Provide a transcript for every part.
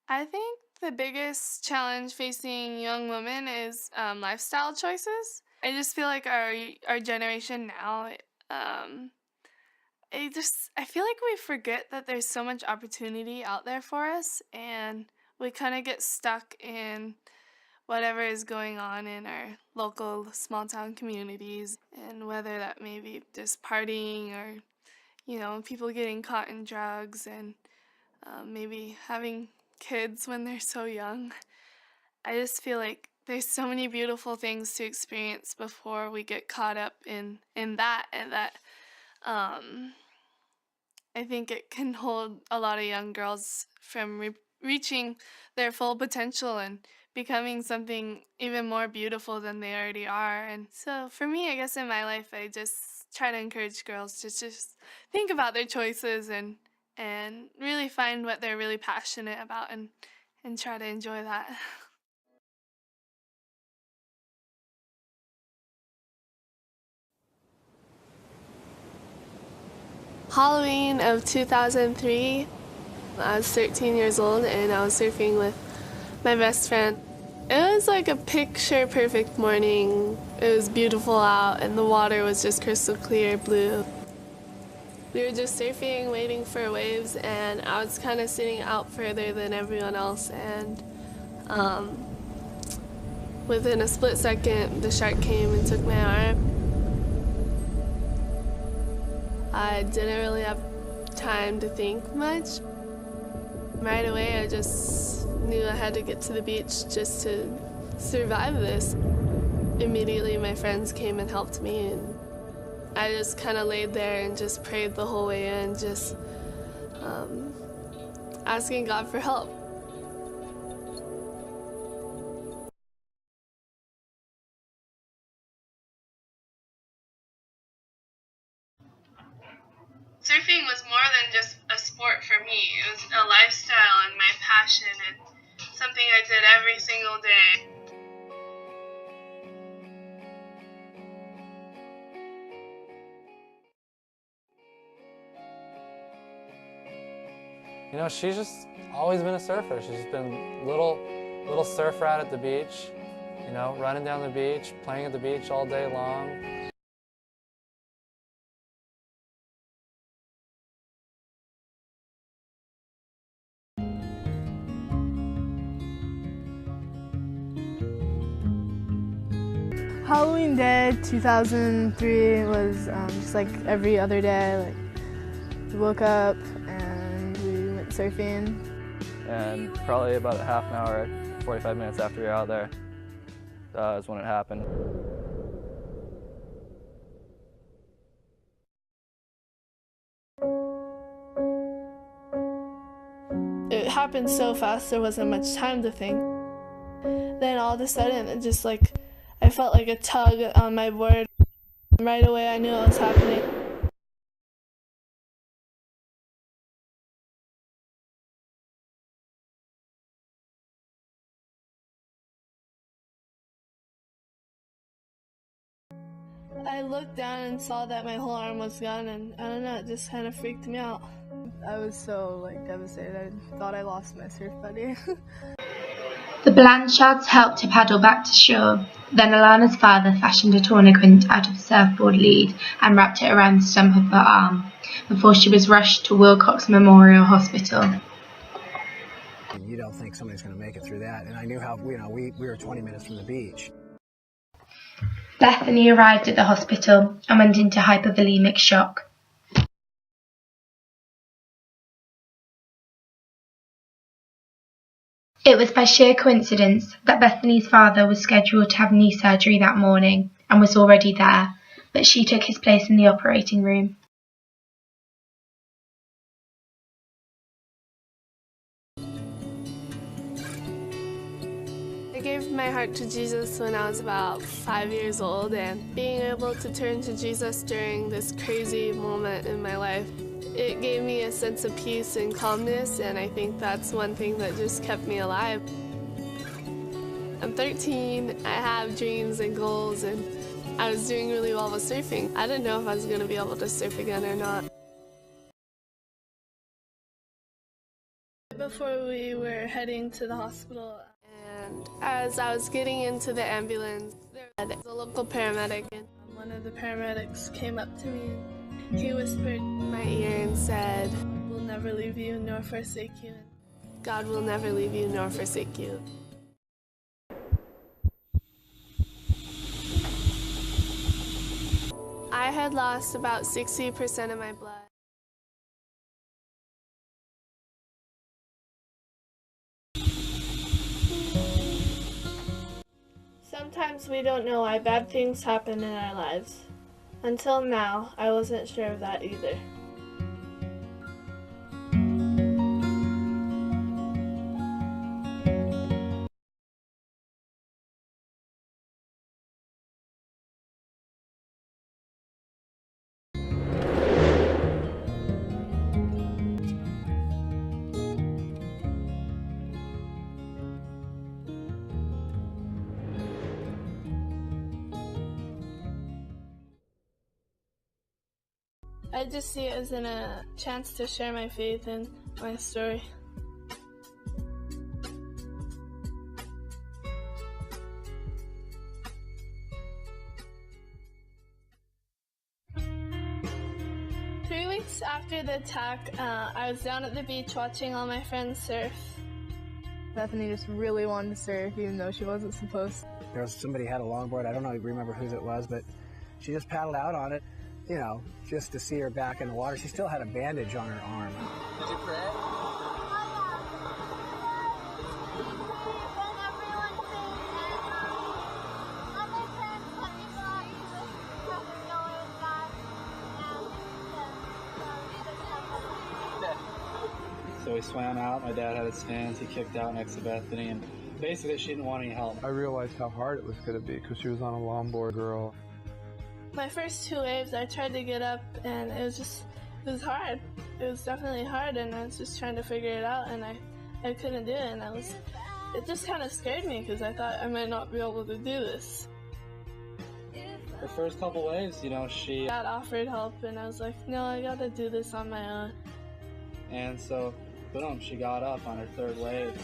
I think the biggest challenge facing young women is lifestyle choices. I just feel like our generation now, um, I feel like we forget that there's so much opportunity out there for us, and we kind of get stuck in whatever is going on in our local small town communities, and whether that may be just partying or people getting caught in drugs and maybe having kids when they're so young. I just feel like there's so many beautiful things to experience before we get caught up in that, and that um, I think it can hold a lot of young girls from reaching their full potential and becoming something even more beautiful than they already are. And so for me, I guess in my life, I just try to encourage girls to just think about their choices and really find what they're really passionate about and try to enjoy that. Halloween of 2003, I was 13 years old and I was surfing with my best friend. It was like a picture perfect morning. It was beautiful out and the water was just crystal clear blue. We were just surfing, waiting for waves, and I was kind of sitting out further than everyone else, and um, within a split second, the shark came and took my arm. I didn't really have time to think much. Right away, I just knew I had to get to the beach just to survive this. Immediately, my friends came and helped me, and I just kind of laid there and just prayed the whole way in, just asking God for help. Surfing was more than just a sport for me. It was a lifestyle and my passion and something I did every single day. You know, she's just always been a surfer. She's just been little surf rat at the beach, you know, running down the beach, playing at the beach all day long. Halloween Day 2003 was just like every other day. Like, we woke up and we went surfing. And probably about a half an hour, 45 minutes after we were out there is when it happened. It happened so fast, there wasn't much time to think. Then all of a sudden, it just like, I felt like a tug on my board. Right away, I knew what was happening. I looked down and saw that my whole arm was gone, and I don't know, it just kind of freaked me out. I was so devastated. I thought I lost my surf buddy. The Blanchards helped to paddle back to shore. Then Alana's father fashioned a tourniquet out of a surfboard lead and wrapped it around the stump of her arm before she was rushed to Wilcox Memorial Hospital. You don't think somebody's going to make it through that. And I knew how, we were 20 minutes from the beach. Bethany arrived at the hospital and went into hypovolemic shock. It was by sheer coincidence that Bethany's father was scheduled to have knee surgery that morning and was already there, but she took his place in the operating room. I gave my heart to Jesus when I was about 5 years old, and being able to turn to Jesus during this crazy moment in my life, it gave me a sense of peace and calmness, and I think that's one thing that just kept me alive. I'm 13, I have dreams and goals, and I was doing really well with surfing. I didn't know if I was going to be able to surf again or not. before we were heading to the hospital. And as I was getting into the ambulance, there was a local paramedic, and one of the paramedics came up to me. He whispered in my ear and said, "We'll never leave you nor forsake you. God will never leave you nor forsake you." I had lost about 60% of my blood. Sometimes we don't know why bad things happen in our lives. Until now, I wasn't sure of that either. I just see it as a chance to share my faith and my story. Three weeks after the attack, I was down at the beach watching all my friends surf. Bethany just really wanted to surf even though she wasn't supposed to. There was somebody had a longboard. I don't remember whose it was, but she just paddled out on it, you know, just to see her back in the water. She still had a bandage on her arm. Did you pray? So we swam out, my dad had his fins, he kicked out next to Bethany, and basically she didn't want any help. I realized how hard it was going to be because she was on a longboard girl. My first two waves, I tried to get up, and it was hard. It was definitely hard, and I was just trying to figure it out, and I couldn't do it, and it just kind of scared me because I thought I might not be able to do this. The first couple waves, you know, she... Dad offered help, and I was like, no, I gotta do this on my own. And so, boom, she got up on her third wave.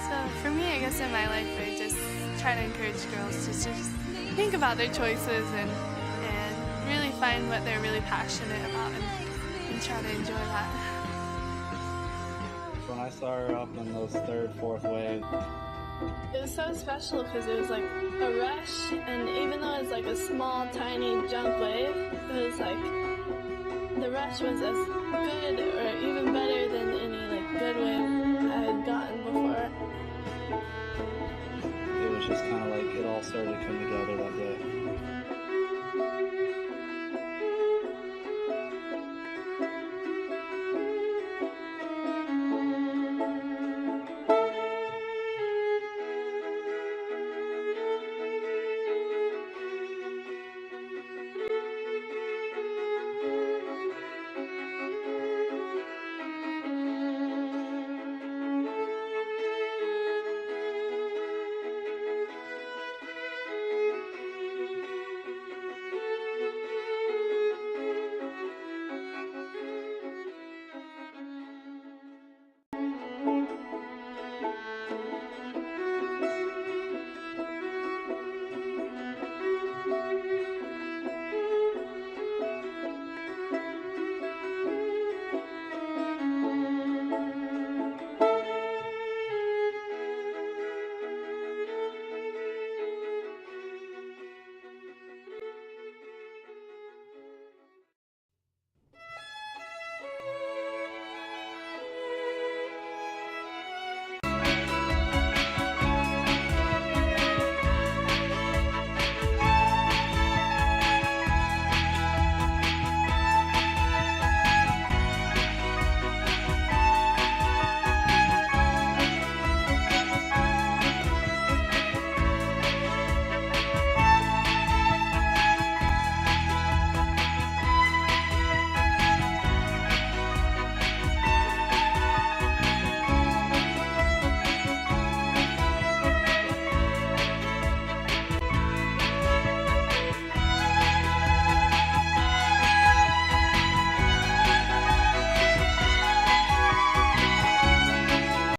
So for me, I guess in my life, I just try to encourage girls to just think about their choices and really find what they're really passionate about and try to enjoy that. When I saw her up in those third, fourth waves, It was so special because it was like a rush, and even though it was like a small, tiny jump wave, it was like the rush was as good or even better than any like good wave I had gotten before. it was just kind of like it all started to come